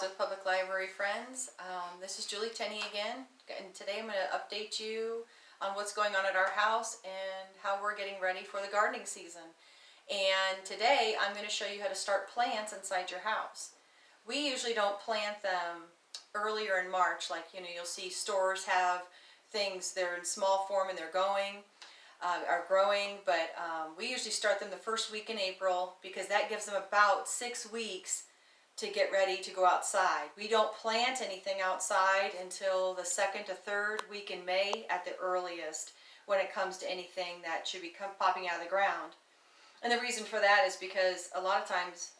with Public Library friends. This is Julie Tenney again, and today I'm going to update you on what's going on at our house and how we're getting ready for the gardening season. And today I'm going to show you how to start plants inside your house. We usually don't plant them earlier in March, like you'll see stores have things, they're in small form and they're growing, but we usually start them the first week in April because that gives them about 6 weeks to get ready to go outside. We don't plant anything outside until the second to third week in May at the earliest when it comes to anything that should be popping out of the ground. And the reason for that is because a lot of times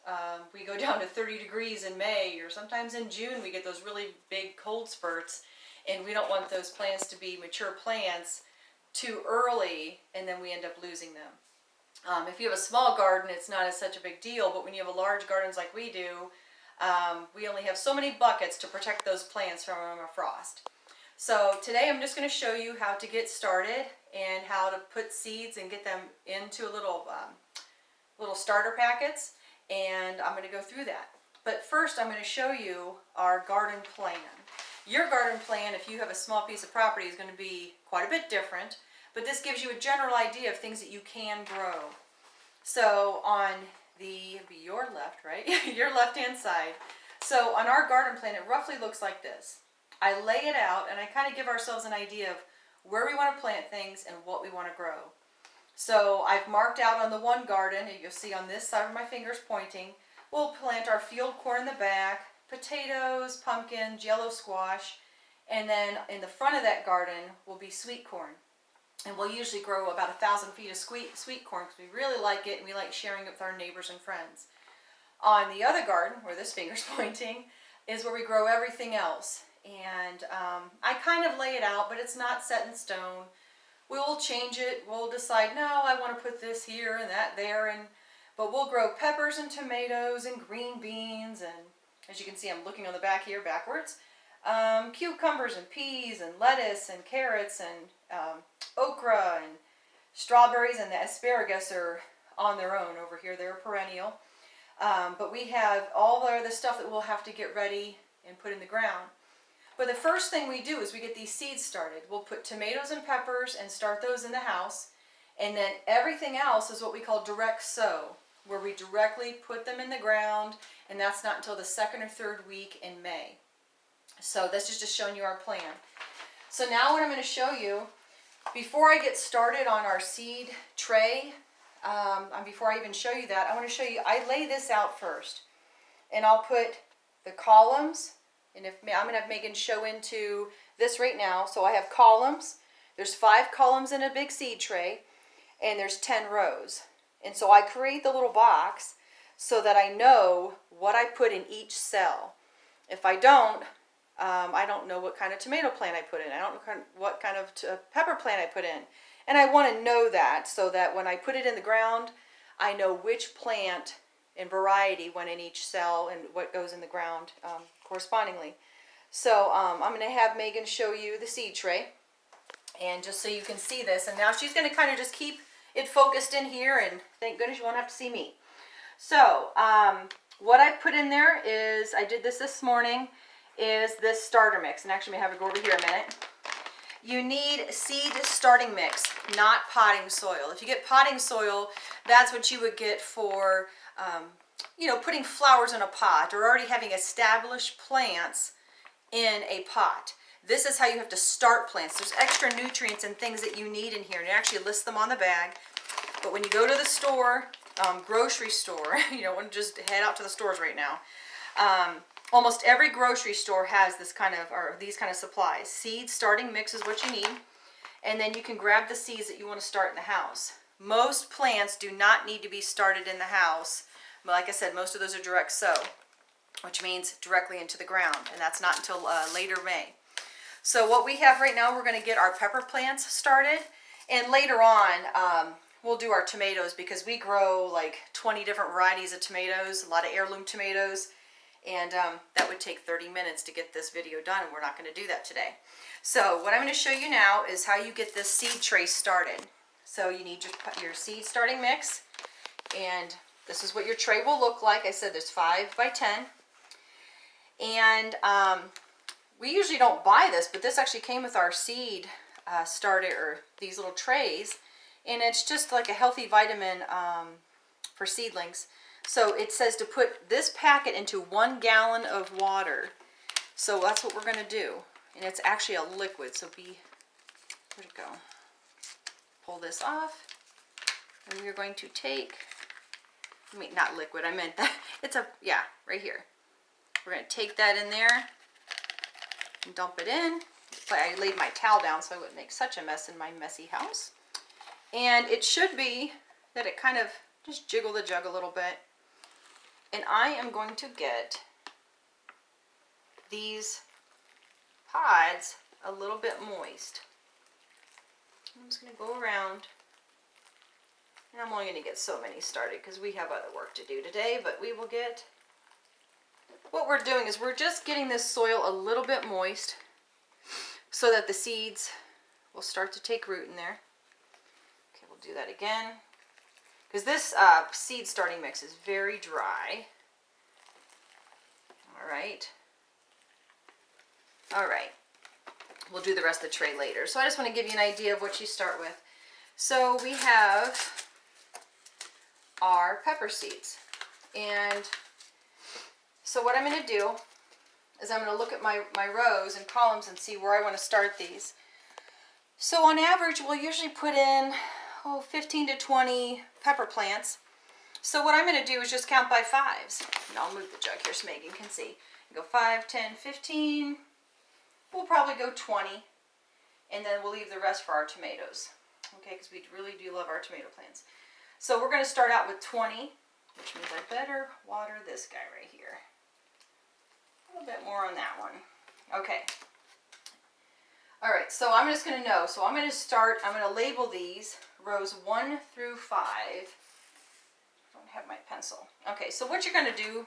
we go down to 30 degrees in May, or sometimes in June we get those really big cold spurts, and we don't want those plants to be mature plants too early and then we end up losing them. If you have a small garden, it's not such a big deal, but when you have a large gardens like we do, we only have so many buckets to protect those plants from a frost. So today I'm just going to show you how to get started and how to put seeds and get them into little starter packets, and I'm going to go through that. But first I'm going to show you our garden plan. Your garden plan, if you have a small piece of property, is going to be quite a bit different, but this gives you a general idea of things that you can grow. So on your left, right? Your left-hand side. So on our garden plan, it roughly looks like this. I lay it out and I kind of give ourselves an idea of where we want to plant things and what we want to grow. So I've marked out on the one garden, and you'll see on this side of my fingers pointing, we'll plant our field corn in the back, potatoes, pumpkins, yellow squash, and then in the front of that garden will be sweet corn. And we'll usually grow about 1,000 feet of sweet corn because we really like it and we like sharing it with our neighbors and friends. On the other garden, where this finger's pointing, is where we grow everything else. And I kind of lay it out, but it's not set in stone. We'll change it. We'll decide, no, I want to put this here and that there. But we'll grow peppers and tomatoes and green beans, and as you can see, I'm looking on the back here backwards. Cucumbers and peas and lettuce and carrots and okra and strawberries, and the asparagus are on their own over here. They're perennial. But we have all the stuff that we'll have to get ready and put in the ground. But the first thing we do is we get these seeds started. We'll put tomatoes and peppers and start those in the house. And then everything else is what we call direct sow, where we directly put them in the ground, and that's not until the second or third week in May. So this is just showing you our plan. So now what I'm going to show you, before I get started on our seed tray, and before I even show you that, I want to show you, I lay this out first. And I'll put the columns, and I'm going to have Megan show into this right now. So I have columns. There's 5 columns in a big seed tray, and there's 10 rows. And so I create the little box so that I know what I put in each cell. If I don't know what kind of tomato plant I put in. I don't know what kind of pepper plant I put in. And I want to know that so that when I put it in the ground, I know which plant and variety went in each cell and what goes in the ground correspondingly. So I'm going to have Megan show you the seed tray, and just so you can see this. And now she's going to kind of just keep it focused in here, and thank goodness you won't have to see me. So what I put in there is, I did this morning, is this starter mix. And actually I'm going to have it go over here a minute. You need seed starting mix, not potting soil. If you get potting soil, that's what you would get for putting flowers in a pot or already having established plants in a pot. This is how you have to start plants. There's extra nutrients and things that you need in here, and it actually lists them on the bag. But when you go to the store, grocery store, you don't want to just head out to the stores right now. Almost every grocery store has these kind of supplies. Seed starting mix is what you need, and then you can grab the seeds that you want to start in the house. Most plants do not need to be started in the house. But like I said, most of those are direct sow, which means directly into the ground, and that's not until later May. So what we have right now, we're going to get our pepper plants started, and later on we'll do our tomatoes, because we grow like 20 different varieties of tomatoes, a lot of heirloom tomatoes, and that would take 30 minutes to get this video done, and we're not going to do that today. So what I'm going to show you now is how you get this seed tray started. So you need your seed starting mix, and this is what your tray will look like. I said there's 5 by 10. And we usually don't buy this, but this actually came with our seed starter, or these little trays. And it's just like a healthy vitamin for seedlings. So it says to put this packet into 1 gallon of water. So that's what we're going to do. And it's actually a liquid, so where'd it go? Pull this off. And we're going to take, I mean, not liquid, I meant that. It's yeah, right here. We're going to take that in there and dump it in. But I laid my towel down so I wouldn't make such a mess in my messy house. And it should be that it kind of just jiggle the jug a little bit. And I am going to get these pods a little bit moist. I'm just going to go around. And I'm only going to get so many started because we have other work to do today, but we will get, what we're doing is we're just getting this soil a little bit moist so that the seeds will start to take root in there. Okay, we'll do that again. Because this seed starting mix is very dry. All right. All right. We'll do the rest of the tray later. So I just want to give you an idea of what you start with. So we have our pepper seeds. And so what I'm going to do is I'm going to look at my rows and columns and see where I want to start these. So on average, we'll usually put in 15 to 20 pepper plants. So what I'm going to do is just count by fives. And I'll move the jug here so Megan can see. Go 5, 10, 15. We'll probably go 20. And then we'll leave the rest for our tomatoes. Okay, because we really do love our tomato plants. So we're going to start out with 20, which means I better water this guy right here. A little bit more on that one. Okay. All right, so I'm just going to know. So I'm going to label these rows 1 through 5. I don't have my pencil. Okay, so what you're going to do,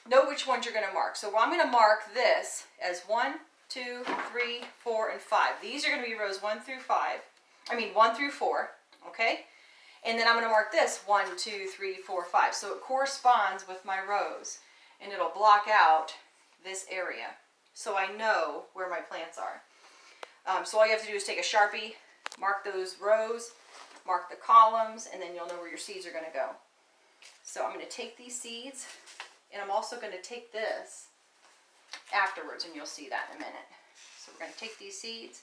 know which ones you're going to mark. So I'm going to mark this as 1, 2, 3, 4, and 5. These are going to be rows 1 through 4, okay? And then I'm going to mark this 1, 2, 3, 4, 5. So it corresponds with my rows, and it'll block out this area so I know where my plants are. So all you have to do is take a Sharpie, mark those rows, mark the columns, and then you'll know where your seeds are going to go. So I'm going to take these seeds, and I'm also going to take this afterwards, and you'll see that in a minute. So we're going to take these seeds,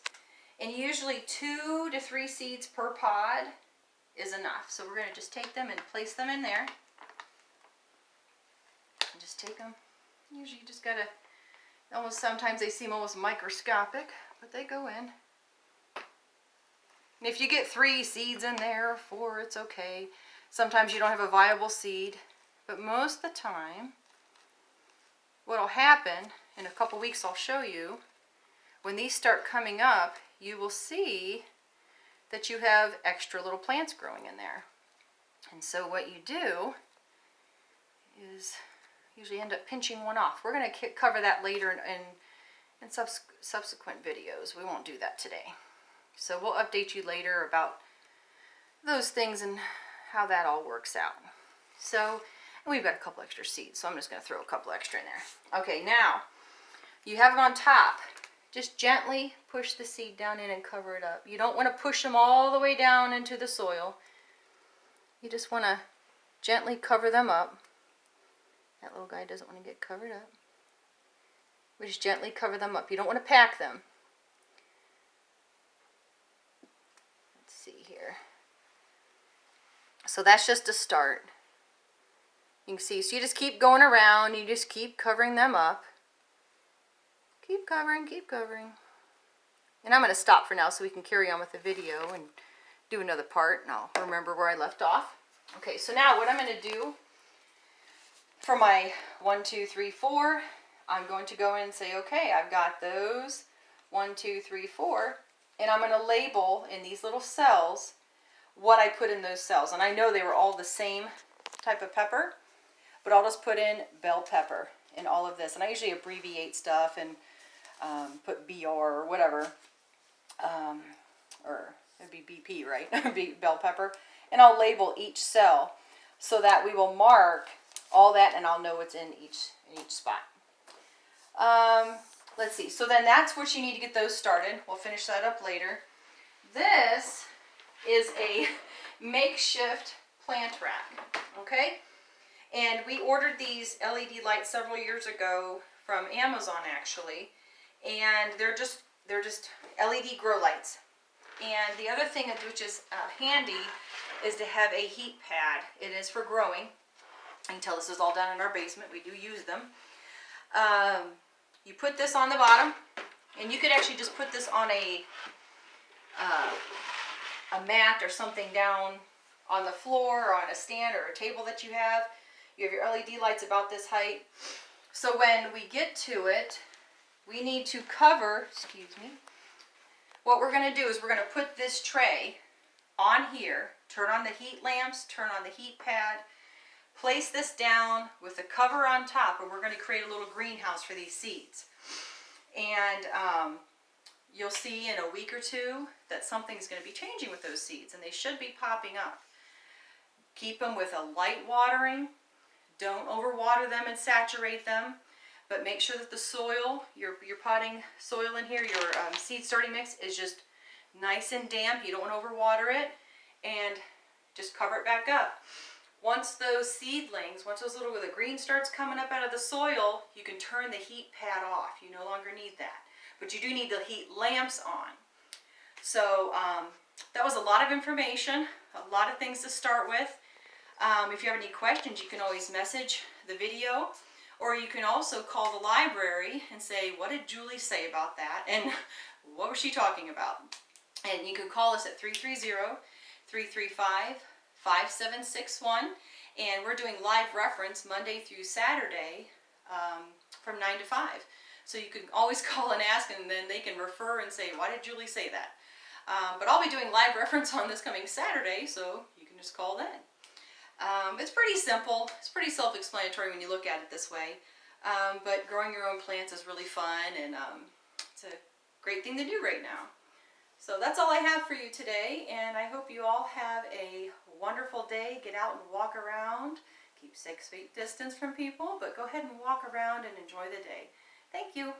and usually 2 to 3 seeds per pod is enough. So we're going to just take them and place them in there. And just take them. Usually you just got to, almost sometimes they seem almost microscopic, but they go in. And if you get 3 seeds in there or 4, it's okay. Sometimes you don't have a viable seed, but most of the time, what'll happen, in a couple weeks I'll show you, when these start coming up, you will see that you have extra little plants growing in there. And so what you do is usually end up pinching one off. We're going to cover that later in subsequent videos. We won't do that today. So we'll update you later about those things and how that all works out. So, and we've got a couple extra seeds, so I'm just going to throw a couple extra in there. Okay, now you have them on top. Just gently push the seed down in and cover it up. You don't want to push them all the way down into the soil. You just want to gently cover them up. That little guy doesn't want to get covered up. We just gently cover them up. You don't want to pack them. Let's see here. So that's just a start. You can see, so you just keep going around. You just keep covering them up. Keep covering, keep covering. And I'm going to stop for now so we can carry on with the video and do another part, and I'll remember where I left off. Okay, so now what I'm going to do for my 1, 2, 3, 4, I'm going to go in and say, okay, I've got those 1, 2, 3, 4, and I'm going to label in these little cells what I put in those cells. And I know they were all the same type of pepper, but I'll just put in bell pepper in all of this. And I usually abbreviate stuff and put BR or whatever, or it'd be BP, right? Be bell pepper. And I'll label each cell so that we will mark all that, and I'll know what's in each spot. Let's see. So then that's what you need to get those started. We'll finish that up later. This is a makeshift plant rack, okay? And we ordered these LED lights several years ago from Amazon, actually, and they're just LED grow lights. And the other thing which is handy is to have a heat pad. It is for growing. You can tell this is all done in our basement. We do use them. You put this on the bottom, and you could actually just put this on a mat or something down on the floor or on a stand or a table that you have. You have your LED lights about this height. So when we get to it, we need to cover, excuse me, what we're going to do is we're going to put this tray on here, turn on the heat lamps, turn on the heat pad, place this down with the cover on top, and we're going to create a little greenhouse for these seeds. And you'll see in a week or two that something's going to be changing with those seeds, and they should be popping up. Keep them with a light watering. Don't overwater them and saturate them, but make sure that the soil, your potting soil in here, your seed starting mix is just nice and damp. You don't want to overwater it, and just cover it back up. Once those seedlings, once those the green starts coming up out of the soil, you can turn the heat pad off. You no longer need that, but you do need the heat lamps on. So that was a lot of information, a lot of things to start with. If you have any questions, you can always message the video, or you can also call the library and say, what did Julie say about that, and what was she talking about? And you can call us at 330-335-5761, and we're doing live reference Monday through Saturday from 9 to 5. So you can always call and ask, and then they can refer and say, why did Julie say that? But I'll be doing live reference on this coming Saturday, so you can just call then. It's pretty simple. It's pretty self-explanatory when you look at it this way. But growing your own plants is really fun, and it's a great thing to do right now. So that's all I have for you today, and I hope you all have a wonderful day. Get out and walk around. Keep 6 feet distance from people, but go ahead and walk around and enjoy the day. Thank you.